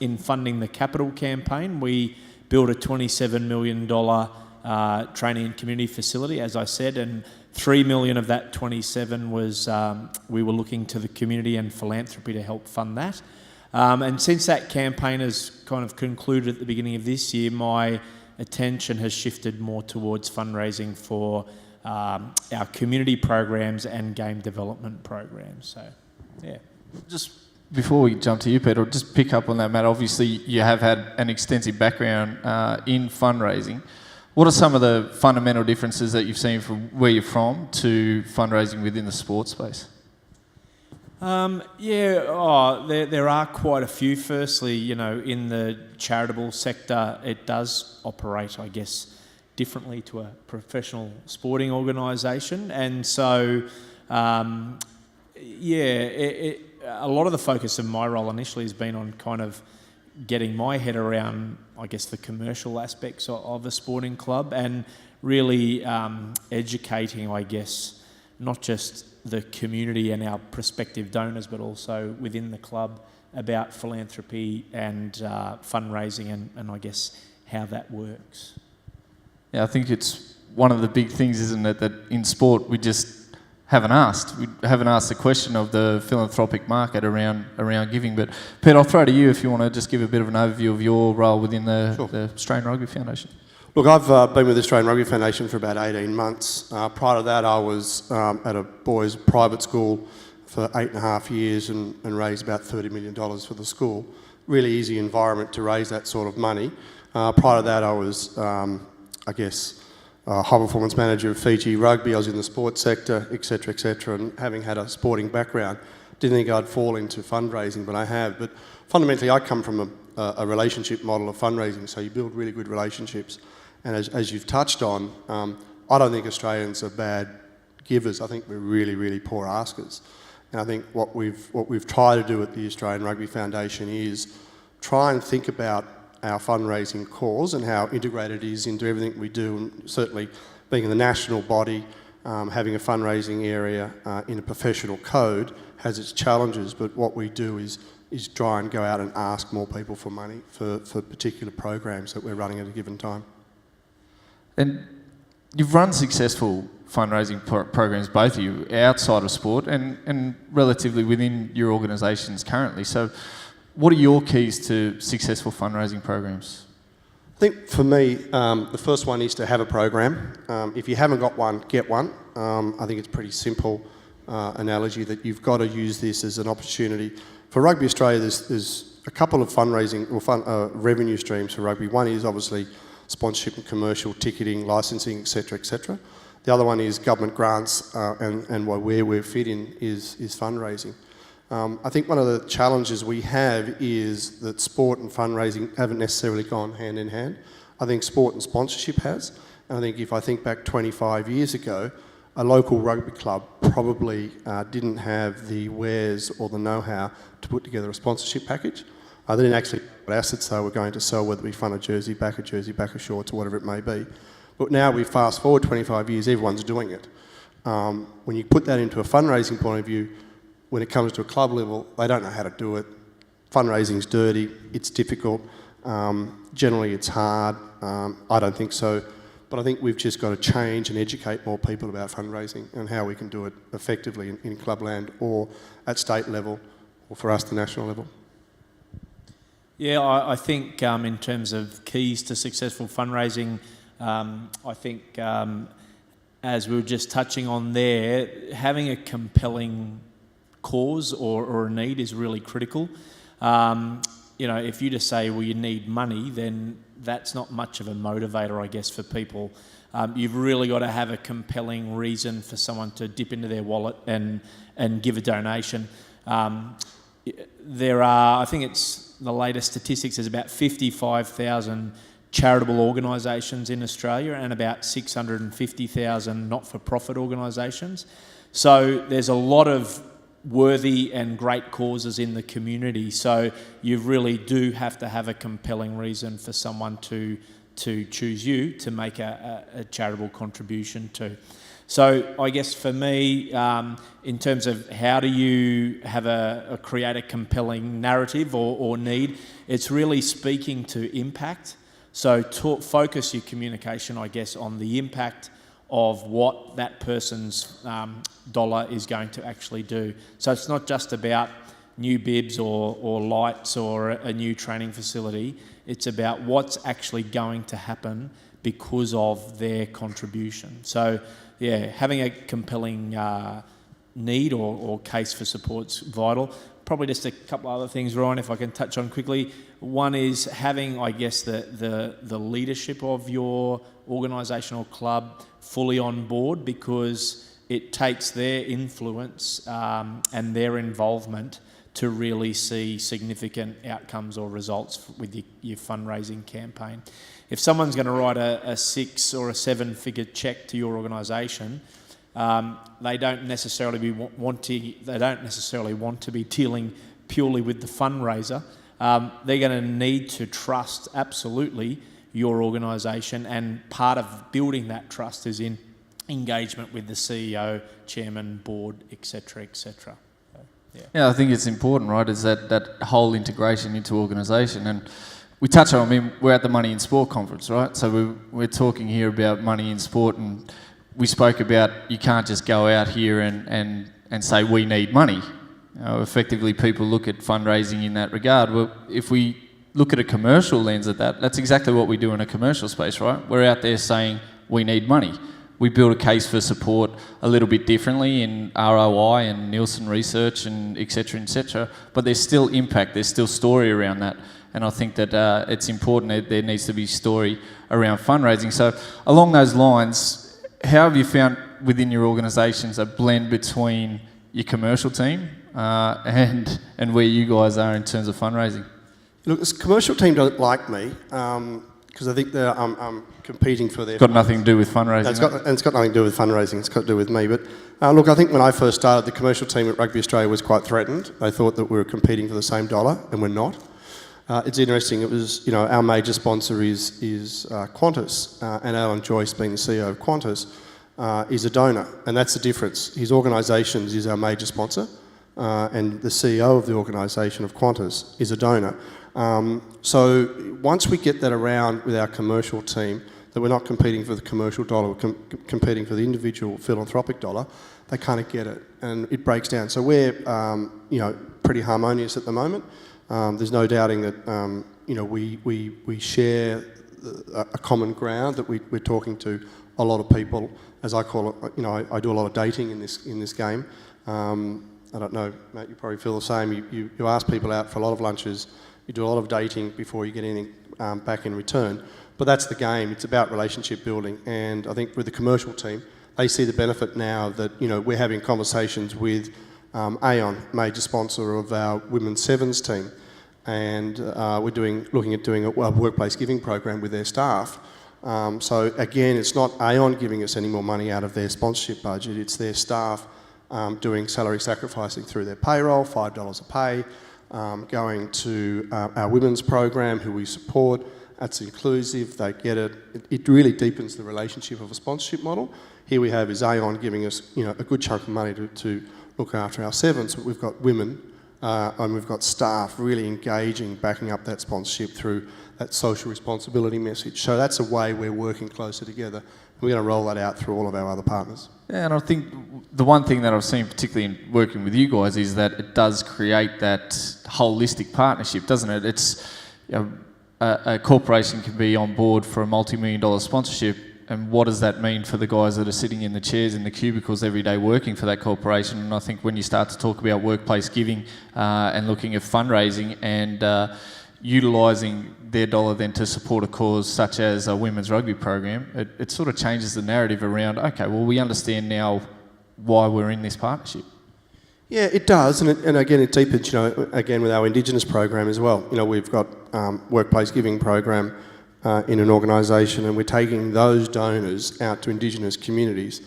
in funding the capital campaign. We built a $27 million training and community facility, as I said, and $3 million of that 27 was we were looking to the community and philanthropy to help fund that. And since that campaign has kind of concluded at the beginning of this year, my attention has shifted more towards fundraising for our community programs and game development programs. So, yeah. Just before we jump to you, Peter, just pick up on that, Matt. Obviously, you have had an extensive background in fundraising. What are some of the fundamental differences that you've seen from where you're from to fundraising within the sports space? There are quite a few. Firstly, in the charitable sector, it does operate, I guess, differently to a professional sporting organisation. And so, a lot of the focus of my role initially has been on kind of getting my head around, I guess, the commercial aspects of a sporting club and really educating, I guess, not just the community and our prospective donors, but also within the club about philanthropy and fundraising and I guess how that works. Yeah, I think it's one of the big things, isn't it, that in sport we just haven't asked. We haven't asked the question of the philanthropic market around giving. But Pete, I'll throw to you if you want to just give a bit of an overview of your role within the Australian Rugby Foundation. Look, I've been with the Australian Rugby Foundation for about 18 months. Prior to that, I was at a boys' private school for 8.5 years and raised about $30 million for the school. Really easy environment to raise that sort of money. Prior to that, I was, high performance manager of Fiji Rugby. I was in the sports sector, etc., and having had a sporting background, didn't think I'd fall into fundraising, but I have. But fundamentally, I come from a relationship model of fundraising, so you build really good relationships. And as you've touched on, I don't think Australians are bad givers. I think we're really, really poor askers. And I think what we've tried to do at the Australian Rugby Foundation is try and think about our fundraising cause and how integrated it is into everything we do. And certainly being in the national body, having a fundraising area in a professional code has its challenges, but what we do is try and go out and ask more people for money for particular programs that we're running at a given time. And you've run successful fundraising programs, both of you, outside of sport and relatively within your organisations currently. So what are your keys to successful fundraising programs? I think for me, the first one is to have a program. If you haven't got one, get one. I think it's a pretty simple analogy that you've got to use this as an opportunity. For Rugby Australia, there's a couple of fundraising or revenue streams for rugby. One is obviously sponsorship and commercial, ticketing, licensing, etc. The other one is government grants and where we fit in is fundraising. I think one of the challenges we have is that sport and fundraising haven't necessarily gone hand in hand. I think sport and sponsorship has. And I think if I think back 25 years ago, a local rugby club probably didn't have the wares or the know-how to put together a sponsorship package. They didn't actually know what assets they were going to sell, whether it be front of jersey, back of shorts, or whatever it may be. But now we fast forward 25 years, everyone's doing it. When you put that into a fundraising point of view, when it comes to a club level, they don't know how to do it. Fundraising's dirty, it's difficult, generally it's hard. I don't think so. But I think we've just got to change and educate more people about fundraising and how we can do it effectively in clubland or at state level, or for us, the national level. Yeah, I think in terms of keys to successful fundraising, I think as we were just touching on there, having a compelling cause or a need is really critical. If you just say, well, you need money, then that's not much of a motivator, I guess, for people. You've really got to have a compelling reason for someone to dip into their wallet and give a donation. There are, I think it's the latest statistics, there's about 55,000 charitable organisations in Australia and about 650,000 not-for-profit organisations. So there's a lot of worthy and great causes in the community. So you really do have to have a compelling reason for someone to choose you to make a charitable contribution to. So I guess for me, in terms of how do you have create a compelling narrative or need, it's really speaking to impact. So focus your communication, I guess, on the impact of what that person's dollar is going to actually do. So it's not just about new bibs or lights or a new training facility. It's about what's actually going to happen because of their contribution. So, yeah, having a compelling need or case for support's vital. Probably just a couple other things, Ryan, if I can touch on quickly. One is having, I guess, the leadership of your organisational club fully on board, because it takes their influence and their involvement to really see significant outcomes or results with your fundraising campaign. If someone's going to write a 6 or a 7-figure cheque to your organisation, they don't necessarily want to be dealing purely with the fundraiser. They're going to need to trust absolutely your organisation, and part of building that trust is in engagement with the CEO, chairman, board, etc., etc. Yeah, I think it's important, right? Is that whole integration into organisation, and we touch on. I mean, we're at the Money in Sport conference, right? So we're talking here about money in sport, and we spoke about you can't just go out here and say we need money. Effectively, people look at fundraising in that regard. Well, if we look at a commercial lens at that, that's exactly what we do in a commercial space, right? We're out there saying we need money. We build a case for support a little bit differently in ROI and Nielsen research and et cetera, but there's still impact, there's still story around that. And I think that it's important that there needs to be story around fundraising. So along those lines, how have you found within your organisations a blend between your commercial team and where you guys are in terms of fundraising? Look, this commercial team don't like me because I think I'm competing for their... It's got nothing to do with fundraising. It's got nothing to do with fundraising, it's got to do with me. But look, I think when I first started, the commercial team at Rugby Australia was quite threatened. They thought that we were competing for the same dollar, and we're not. It's interesting, it was, our major sponsor is Qantas, and Alan Joyce, being the CEO of Qantas, is a donor, and that's the difference. His organisation is our major sponsor, and the CEO of the organisation of Qantas is a donor. So once we get that around with our commercial team, that we're not competing for the commercial dollar, we're competing for the individual philanthropic dollar, they kind of get it, and it breaks down. So we're, pretty harmonious at the moment. There's no doubting that, we share a common ground, that we're talking to a lot of people, as I call it. I do a lot of dating in this game. I don't know, Matt, you probably feel the same. You ask people out for a lot of lunches, you do a lot of dating before you get anything back in return. But that's the game. It's about relationship building. And I think with the commercial team, they see the benefit now that, we're having conversations with Aon, major sponsor of our women's sevens team. And we're looking at doing a workplace giving program with their staff. So again, it's not Aon giving us any more money out of their sponsorship budget, it's their staff doing salary sacrificing through their payroll, $5 a pay, going to our women's program, who we support. That's inclusive, they get it. It really deepens the relationship of a sponsorship model. Here we have is Aon giving us, a good chunk of money to look after our sevens, but we've got women and we've got staff really engaging, backing up that sponsorship through that social responsibility message. So that's a way we're working closer together. We're going to roll that out through all of our other partners. Yeah, and I think the one thing that I've seen, particularly in working with you guys, is that it does create that holistic partnership, doesn't it? It's a corporation can be on board for a multi-million-dollar sponsorship, and what does that mean for the guys that are sitting in the chairs in the cubicles every day working for that corporation? And I think when you start to talk about workplace giving and looking at fundraising and utilising their dollar then to support a cause such as a women's rugby program, it sort of changes the narrative around, okay, well, we understand now why we're in this partnership. Yeah, it does, and again, it deepens, again with our Indigenous program as well. We've got workplace giving program in an organisation, and we're taking those donors out to Indigenous communities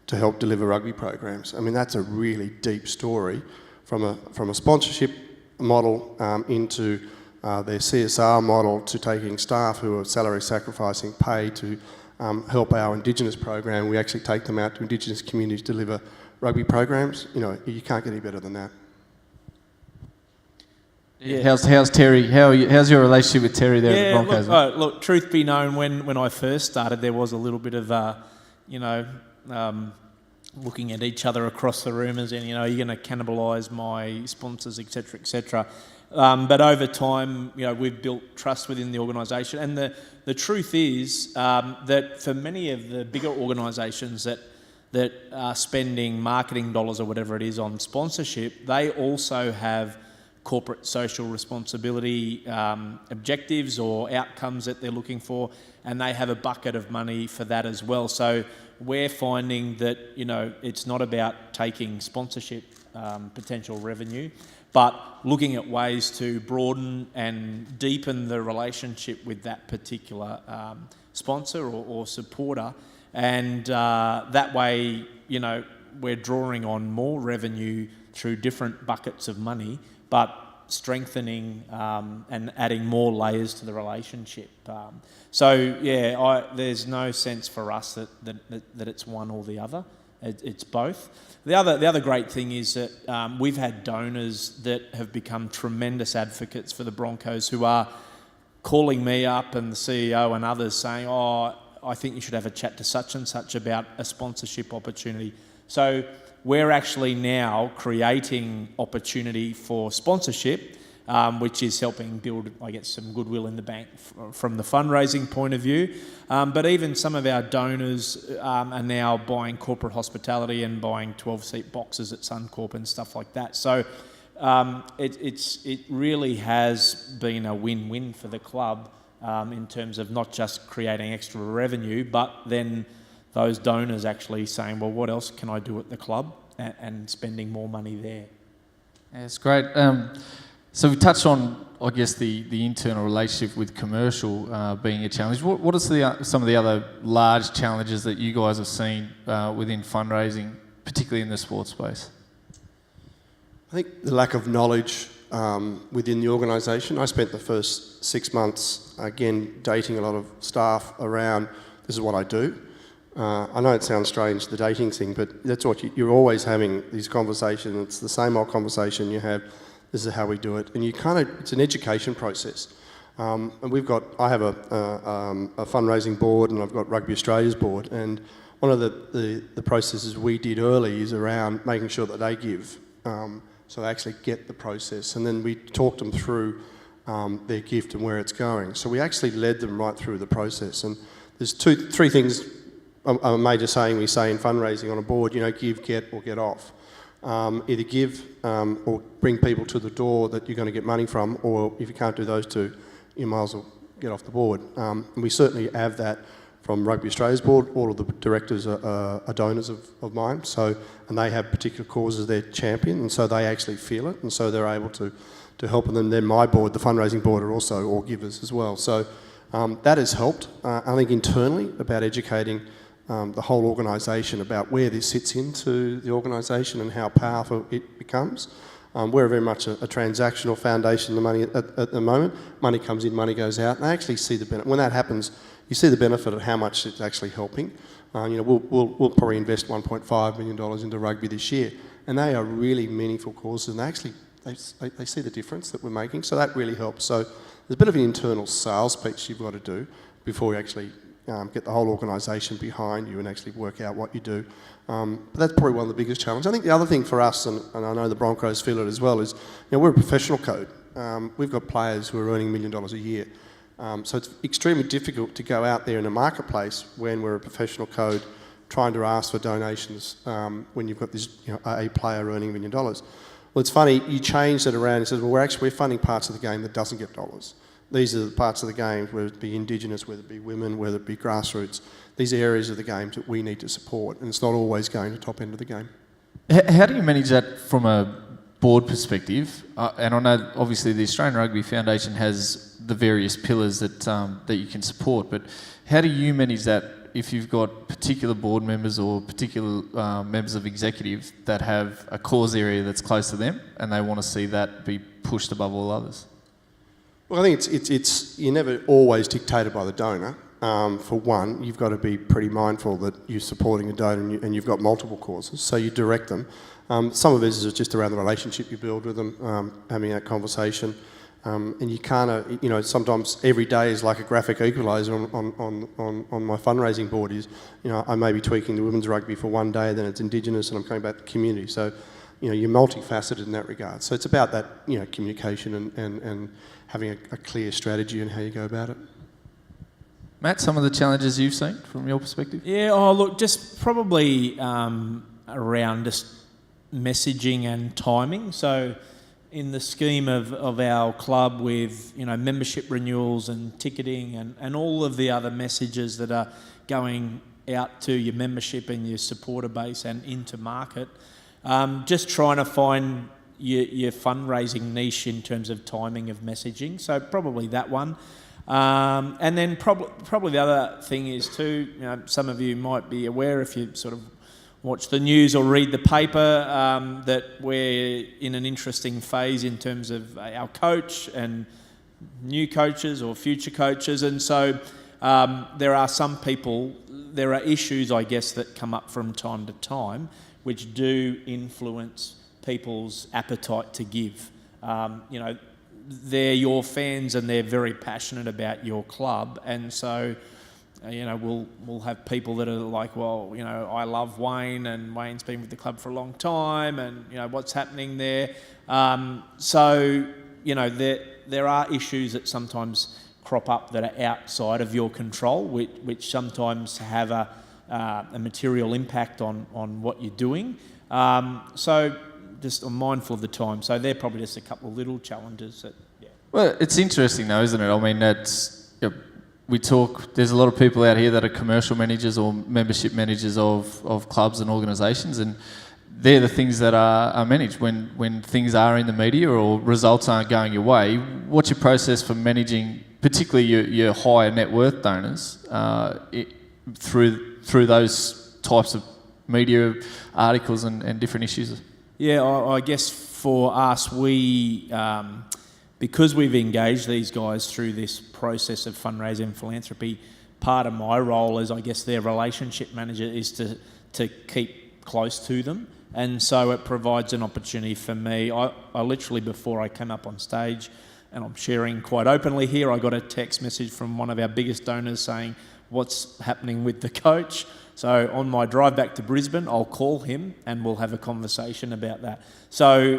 to help deliver rugby programs. I mean, that's a really deep story from a sponsorship model into their CSR model, to taking staff who are salary sacrificing pay to help our Indigenous program. We actually take them out to Indigenous communities to deliver rugby programs. You can't get any better than that. Yeah. How's Terry? How's your relationship with Terry there at the Broncos? Look, truth be known, when I first started, there was a little bit of, looking at each other across the room as in, you know, are you going to cannibalise my sponsors, etc., etc. But over time, you know, we've built trust within the organisation, and the truth is that for many of the bigger organisations that are spending marketing dollars or whatever it is on sponsorship, they also have corporate social responsibility objectives or outcomes that they're looking for, and they have a bucket of money for that as well. So we're finding that, you know, it's not about taking sponsorship potential revenue, but looking at ways to broaden and deepen the relationship with that particular sponsor or supporter, and that way, you know, we're drawing on more revenue through different buckets of money, but strengthening and adding more layers to the relationship. So yeah, there's no sense for us that it's one or the other. It's both. The other great thing is that we've had donors that have become tremendous advocates for the Broncos, who are calling me up and the CEO and others saying, "Oh, I think you should have a chat to such and such about a sponsorship opportunity." So we're actually now creating opportunity for sponsorship, which is helping build, I guess, some goodwill in the bank from the fundraising point of view. But even some of our donors are now buying corporate hospitality and buying 12-seat boxes at Suncorp and stuff like that. So it really has been a win-win for the club in terms of not just creating extra revenue, but then those donors actually saying, well, what else can I do at the club, and spending more money there. Yeah, it's great. So we touched on, I guess, the internal relationship with commercial being a challenge. What are some of the other large challenges that you guys have seen within fundraising, particularly in the sports space? I think the lack of knowledge within the organisation. I spent the first 6 months, again, dating a lot of staff around, this is what I do. I know it sounds strange, the dating thing, but that's what you're always having, these conversations. It's the same old conversation you have. This is how we do it. And you it's an education process. And I have a fundraising board, and I've got Rugby Australia's board. And one of the processes we did early is around making sure that they give. So they actually get the process. And then we talked them through their gift and where it's going. So we actually led them right through the process. And there's three things, a major saying we say in fundraising on a board, you know, give, get, or get off. Either give or bring people to the door that you're going to get money from, or if you can't do those two, you might as well get off the board. And we certainly have that from Rugby Australia's board. All of the directors are donors of mine, and they have particular causes they're champion, and so they actually feel it, and so they're able to help. And then my board, the fundraising board, are also all givers as well. So that has helped, I think, internally about educating the whole organisation about where this sits into the organisation and how powerful it becomes. We're very much a transactional foundation. The money at the moment, money comes in, money goes out, and they actually see the benefit. When that happens, you see the benefit of how much it's actually helping. We'll probably invest $1.5 million into rugby this year, and they are really meaningful causes, and they see the difference that we're making. So that really helps. So there's a bit of an internal sales pitch you've got to do before you actually get the whole organisation behind you and actually work out what you do. But that's probably one of the biggest challenges. I think the other thing for us, and I know the Broncos feel it as well, is we're a professional code. We've got players who are earning $1 million a year. So it's extremely difficult to go out there in a marketplace when we're a professional code trying to ask for donations when you've got this a player earning $1 million. Well, it's funny, you change that around and says, well, we're funding parts of the game that doesn't get dollars. These are the parts of the game, whether it be Indigenous, whether it be women, whether it be grassroots. These are areas of the games that we need to support, and it's not always going to top end of the game. How do you manage that from a board perspective? And I know, obviously, the Australian Rugby Foundation has the various pillars that you can support, but how do you manage that if you've got particular board members or particular members of executive that have a cause area that's close to them and they want to see that be pushed above all others? Well, I think you're never always dictated by the donor. For one, you've got to be pretty mindful that you're supporting a donor and you've got multiple causes, so you direct them. Some of it is just around the relationship you build with them, having that conversation. And you can't, sometimes every day is like a graphic equaliser on my fundraising board is, I may be tweaking the women's rugby for one day, then it's Indigenous and I'm coming back to community. So, you're multifaceted in that regard. So it's about that, communication and having a clear strategy and how you go about it. Matt, some of the challenges you've seen from your perspective? Yeah, look, just probably around just messaging and timing. So in the scheme of our club with, membership renewals and ticketing and all of the other messages that are going out to your membership and your supporter base and into market, just trying to find your fundraising niche in terms of timing of messaging. So probably that one. And then probably the other thing is too, some of you might be aware if you sort of watch the news or read the paper, that we're in an interesting phase in terms of our coach and new coaches or future coaches. And so there are issues, I guess, that come up from time to time which do influence people's appetite to give. They're your fans and they're very passionate about your club, and so we'll have people that are like, well, I love Wayne and Wayne's been with the club for a long time, and what's happening there. So there are issues that sometimes crop up that are outside of your control, which sometimes have a material impact on what you're doing. So just I'm mindful of the time. So they're probably just a couple of little challenges that, yeah. Well, it's interesting though, isn't it? I mean, there's a lot of people out here that are commercial managers or membership managers of clubs and organisations, and they're the things that are managed. When things are in the media or results aren't going your way, what's your process for managing, particularly your higher net worth donors, through those types of media articles and different issues? Yeah, I guess for us, we, because we've engaged these guys through this process of fundraising philanthropy, part of my role as, I guess, their relationship manager is to keep close to them. And so it provides an opportunity for me. I literally, before I came up on stage, and I'm sharing quite openly here, I got a text message from one of our biggest donors saying, what's happening with the coach? So on my drive back to Brisbane, I'll call him and we'll have a conversation about that. So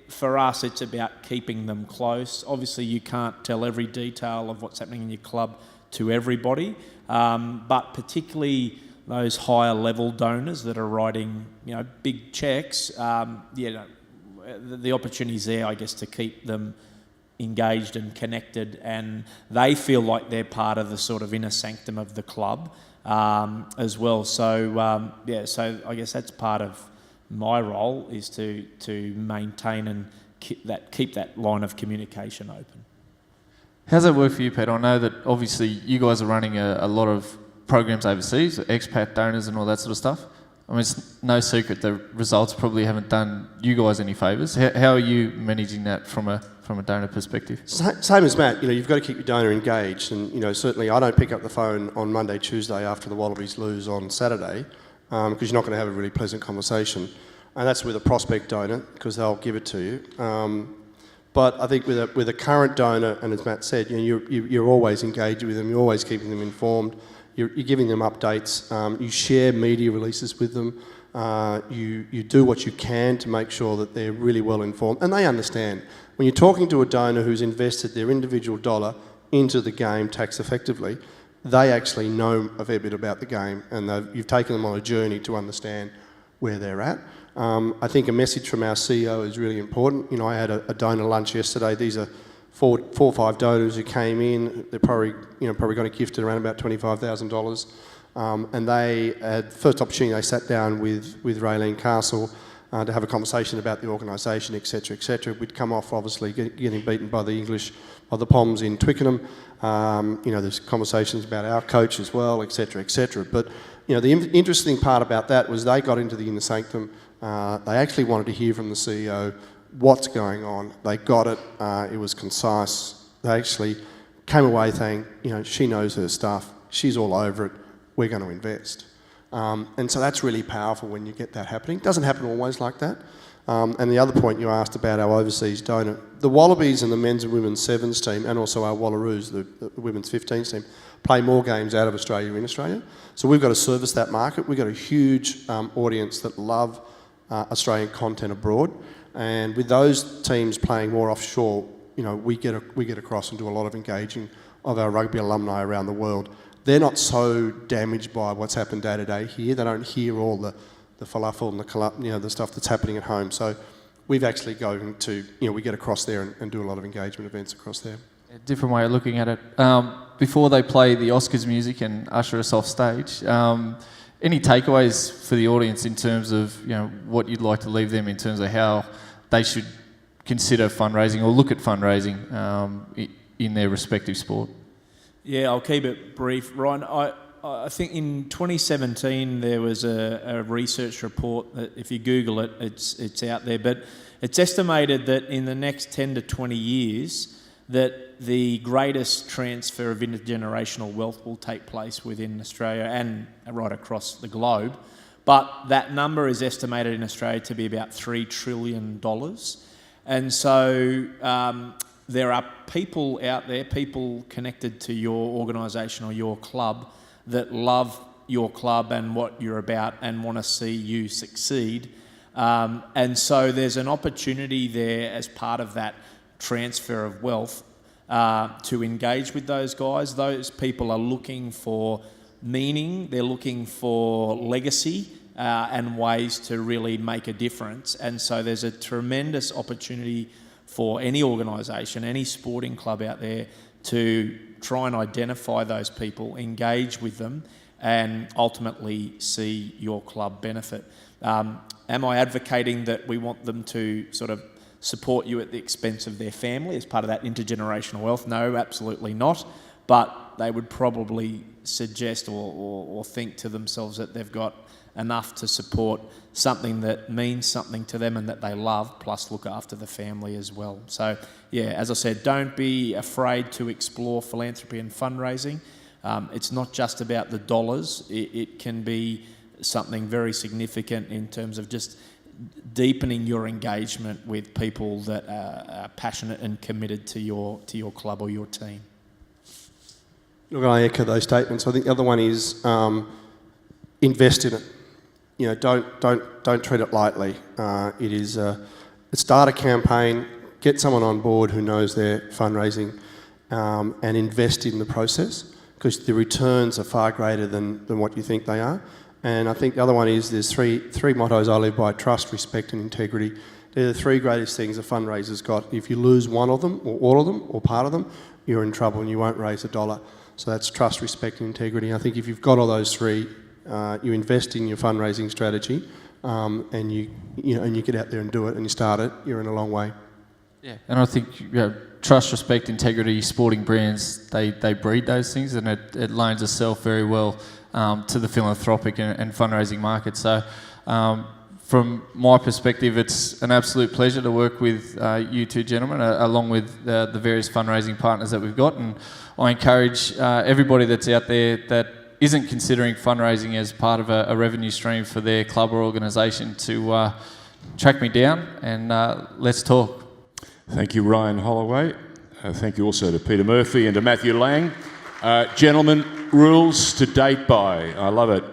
for us, it's about keeping them close. Obviously, you can't tell every detail of what's happening in your club to everybody, but particularly those higher level donors that are writing, big checks. The opportunity's there, I guess, to keep them engaged and connected, and they feel like they're part of the sort of inner sanctum of the club as well. So so I guess that's part of my role, is to maintain and keep that line of communication open. How's that work for you, Pete? I know that obviously you guys are running a lot of programs overseas, expat donors and all that sort of stuff. I mean, it's no secret the results probably haven't done you guys any favours. How are you managing that from a donor perspective? Same as Matt, you've got to keep your donor engaged, and certainly I don't pick up the phone on Monday, Tuesday after the Wallabies lose on Saturday, because you're not going to have a really pleasant conversation, and that's with a prospect donor because they'll give it to you. But I think with a current donor, and as Matt said, you're always engaged with them, you're always keeping them informed. You're giving them updates, you share media releases with them, you do what you can to make sure that they're really well informed, and they understand. When you're talking to a donor who's invested their individual dollar into the game tax effectively, they actually know a fair bit about the game, and you've taken them on a journey to understand where they're at. I think a message from our CEO is really important. I had a donor lunch yesterday. These are four or five donors who came in. They're probably going to gift around about $25,000. And they had first opportunity. They sat down with Raylene Castle to have a conversation about the organisation, etc., etc. We'd come off obviously getting beaten by the Poms in Twickenham. There's conversations about our coach as well, etc., etc. But the interesting part about that was they got into the inner sanctum. They actually wanted to hear from the CEO what's going on. They got it. It was concise. They actually came away saying, she knows her stuff. She's all over it. We're going to invest. And so that's really powerful when you get that happening. It doesn't happen always like that. And the other point you asked about our overseas donor, the Wallabies and the men's and women's sevens team, and also our Wallaroos, the women's 15s team, play more games out of Australia in Australia. So we've got to service that market. We've got a huge audience that love Australian content abroad. And with those teams playing more offshore, you know, we get across and do a lot of engaging of our rugby alumni around the world. They're not so damaged by what's happened day to day here. They don't hear all the falafel and the stuff that's happening at home. So we've actually going to, we get across there and do a lot of engagement events across there. A different way of looking at it. Before they play the Oscars music and usher us off stage, any takeaways for the audience in terms of what you'd like to leave them in terms of how they should consider fundraising or look at fundraising in their respective sport? Yeah, I'll keep it brief. Ryan, I think in 2017 there was a research report that if you Google it, it's out there, but it's estimated that in the next 10 to 20 years that the greatest transfer of intergenerational wealth will take place within Australia and right across the globe. But that number is estimated in Australia to be about $3 trillion. And so there are people out there, people connected to your organisation or your club that love your club and what you're about and want to see you succeed. And so there's an opportunity there as part of that transfer of wealth to engage with those guys. Those people are looking for meaning, they're looking for legacy and ways to really make a difference. And so there's a tremendous opportunity for any organisation, any sporting club out there to try and identify those people, engage with them, and ultimately see your club benefit. Am I advocating that we want them to sort of support you at the expense of their family as part of that intergenerational wealth? No, absolutely not. But they would probably suggest or think to themselves that they've got enough to support something that means something to them and that they love, plus look after the family as well. So, yeah, as I said, don't be afraid to explore philanthropy and fundraising. It's not just about the dollars. It can be something very significant in terms of just deepening your engagement with people that are passionate and committed to your club or your team. Look, I echo those statements. I think the other one is invest in it. Don't treat it lightly. Start a campaign, get someone on board who knows their fundraising, and invest in the process, because the returns are far greater than what you think they are. And I think the other one is there's three mottos I live by: trust, respect, and integrity. They're the three greatest things a fundraiser's got. If you lose one of them, or all of them, or part of them, you're in trouble and you won't raise a dollar. So that's trust, respect, and integrity. I think if you've got all those three, you invest in your fundraising strategy, and you get out there and do it, and you start it, you're in a long way. Yeah, and I think trust, respect, integrity, sporting brands, they breed those things, and it lends itself very well to the philanthropic and fundraising market. So from my perspective, it's an absolute pleasure to work with you two gentlemen, along with the various fundraising partners that we've got. And I encourage everybody that's out there that isn't considering fundraising as part of a revenue stream for their club or organisation to track me down and let's talk. Thank you, Ryan Holloway. Thank you also to Peter Murphy and to Matthew Lang. Gentlemen, rules to date by. I love it.